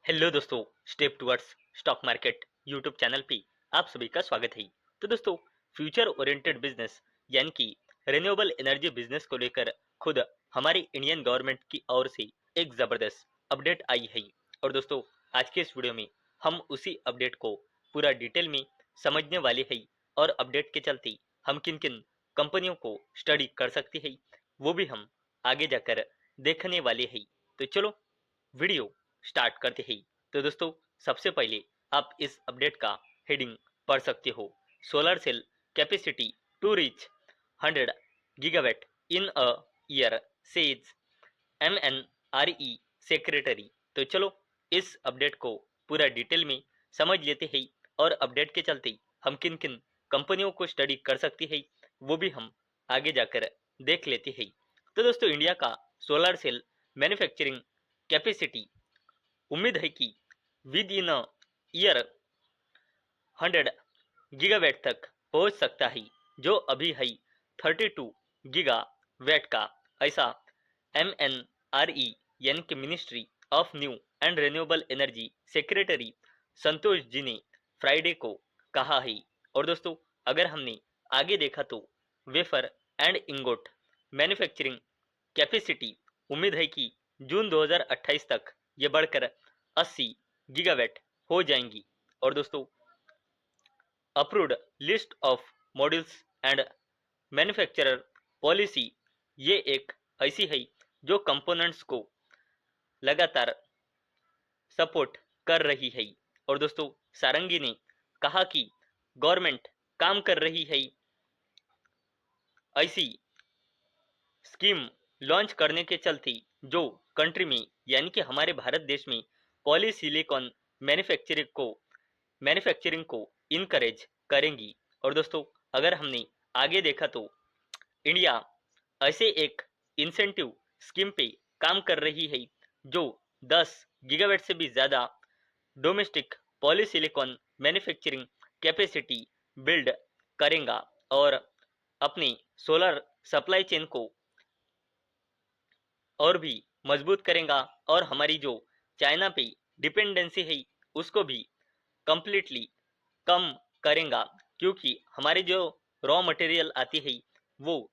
Hello दोस्तों, step towards stock market YouTube channel पे आप सभी का स्वागत है। तो दोस्तों, फ्यूचर ओरिएंटेड बिजनेस यानी कि रिन्यूएबल एनर्जी बिजनेस को लेकर खुद हमारी इंडियन गवर्नमेंट की ओर से एक जबरदस्त अपडेट आई है। और दोस्तों, आज के इस वीडियो में हम उसी अपडेट को पूरा डिटेल में समझने वाले हैं और अपडेट के चलते हम किन किन कंपनियों को स्टडी कर सकते हैं वो भी हम आगे जाकर देखने वाले हैं। तो चलो वीडियो स्टार्ट करते हैं। तो दोस्तों, सबसे पहले आप इस अपडेट का हेडिंग पढ़ सकते हो। Solar cell capacity to reach 100 gigawatt in a year says MNRE secretary. तो चलो इस अपडेट को पूरा डिटेल में समझ लेते हैं और अपडेट के चलते हम किन किन कंपनियों को स्टडी कर सकते हैं वो भी हम आगे जाकर देख लेते हैं। तो दोस्तों, इंडिया का सोलर सेल मैन्युफैक्चरिंग कैपेसिटी उम्मीद है कि with in a year 100 gigawatt तक पहुंच सकता है, जो अभी है 32 गीगावाट का। ऐसा MNRE यानी कि ministry of new and renewable energy secretary Santosh ji ने फ्राइडे को कहा है। और दोस्तों, अगर हमने आगे देखा तो wafer and ingot manufacturing capacity उम्मीद है कि जून 2028 तक ये बढ़कर 80 गीगावाट हो जाएंगी। और दोस्तों, approved list of modules and manufacturer policy ये एक ऐसी है जो कंपोनेंट्स को लगातार सपोर्ट कर रही है। और दोस्तों, सारंगी ने कहा कि गवर्नमेंट काम कर रही है ऐसी स्कीम लॉन्च करने के चलते जो कंट्री में यानी कि हमारे भारत देश में पॉलीसिलिकॉन मैन्युफैक्चरिंग को इनकरेज करेंगी। और दोस्तों, अगर हमने आगे देखा तो इंडिया ऐसे एक इंसेंटिव स्कीम पे काम कर रही है जो 10 गीगावाट से भी ज़्यादा domestic polysilicon manufacturing capacity build करेगा और अपनी सोलर सप्लाई चेन को और भी मजबूत करेगा और हमारी जो चाइना पे डिपेंडेंसी है उसको भी कंप्लीटली कम करेगा, क्योंकि हमारे जो रॉ मटेरियल आती है वो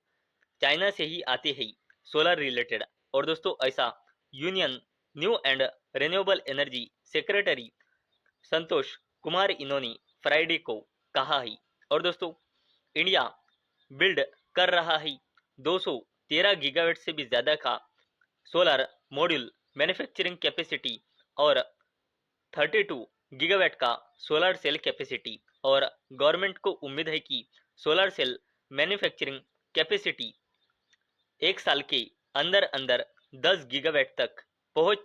चाइना से ही आती है सोलर रिलेटेड। और दोस्तों, ऐसा union new and renewable energy secretary Santosh Kumar इन्होंने फ्राइडे को कहा है। और दोस्तों, इंडिया बिल्ड कर रहा है 213 गीगावाट से भी ज़्यादा का सोलर मॉड्यूल मैन्युफैक्चरिंग कैपेसिटी और 32 गीगावाट का सोलर सेल कैपेसिटी। और गवर्नमेंट को उम्मीद है कि सोलर सेल मैन्युफैक्चरिंग कैपेसिटी एक साल के अंदर अंदर 10 गीगावाट तक पहुंच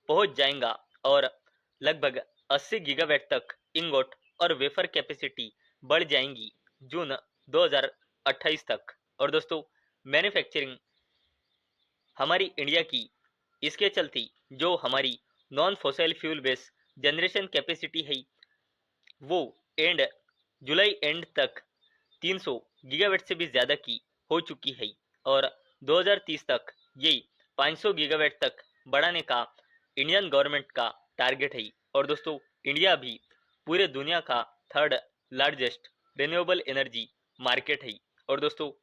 पहुंच जाएगा और लगभग 80 गीगावाट तक इंगोट और वेफर कैपेसिटी बढ़ जाएंगी जून 2028 तक। और दोस्तों, मैन्युफैक्चरिंग हमारी इंडिया की इसके चलते जो हमारी non fossil fuel base generation capacity है वो एंड जुलाई एंड तक 300 गीगावाट से भी ज़्यादा की हो चुकी है और 2030 तक ये 500 गीगावाट तक बढ़ाने का इंडियन गवर्नमेंट का टारगेट है। और दोस्तों, इंडिया भी पूरे दुनिया का third largest renewable energy market है। और दोस्तों,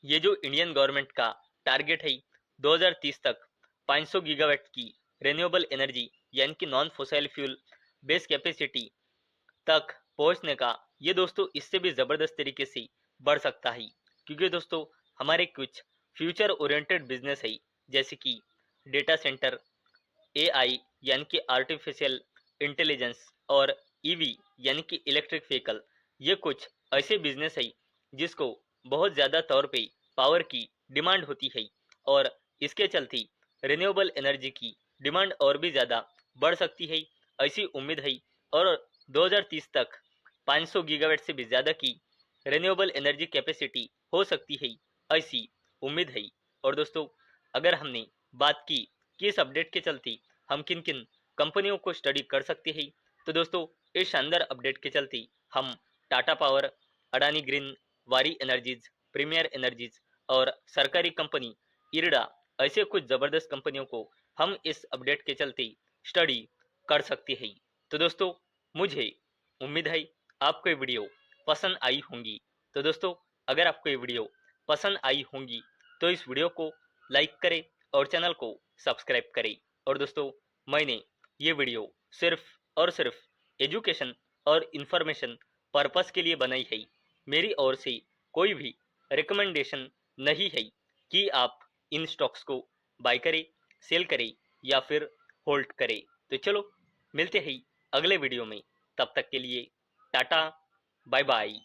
ये जो इंडियन गवर्नमेंट का टारगेट है 2030 तक 500 गीगावाट की रिन्यूएबल एनर्जी यानी कि non fossil fuel base capacity तक पहुंचने का, ये दोस्तों इससे भी ज़बरदस्त तरीके से बढ़ सकता है, क्योंकि दोस्तों हमारे कुछ फ्यूचर ओरिएंटेड बिजनेस है जैसे कि डेटा सेंटर, AI यानी कि आर्टिफिशियल इंटेलिजेंस और EV यानी कि इलेक्ट्रिक व्हीकल। ये कुछ ऐसे बिजनेस है जिसको बहुत ज़्यादा तौर पे पावर की डिमांड होती है और इसके चलते रिन्यूएबल एनर्जी की डिमांड और भी ज़्यादा बढ़ सकती है, ऐसी उम्मीद है। और 2030 तक 500 गीगावाट से भी ज़्यादा की रिन्यूएबल एनर्जी कैपेसिटी हो सकती है, ऐसी उम्मीद है। और दोस्तों, अगर हमने बात की कि इस अपडेट के चलते हम किन किन कंपनियों को स्टडी कर सकते हैं, तो दोस्तों इस शानदार अपडेट के चलते हम टाटा पावर, अडानी ग्रीन, वारी एनर्जीज, प्रीमियर एनर्जीज और सरकारी कंपनी इरडा ऐसे कुछ ज़बरदस्त कंपनियों को हम इस अपडेट के चलते स्टडी कर सकती है। तो दोस्तों, मुझे उम्मीद है आपको ये वीडियो पसंद आई होंगी। तो दोस्तों, अगर आपको ये वीडियो पसंद आई होंगी तो इस वीडियो को लाइक करें और चैनल को सब्सक्राइब करें। और दोस्तों, मैंने ये वीडियो सिर्फ और सिर्फ एजुकेशन और इंफॉर्मेशन पर्पस के लिए बनाई है। मेरी ओर से कोई भी रिकमेंडेशन नहीं है कि आप इन स्टॉक्स को बाय करें, सेल करें या फिर होल्ड करें। तो चलो, मिलते हैं अगले वीडियो में। तब तक के लिए टाटा, बाय बाय।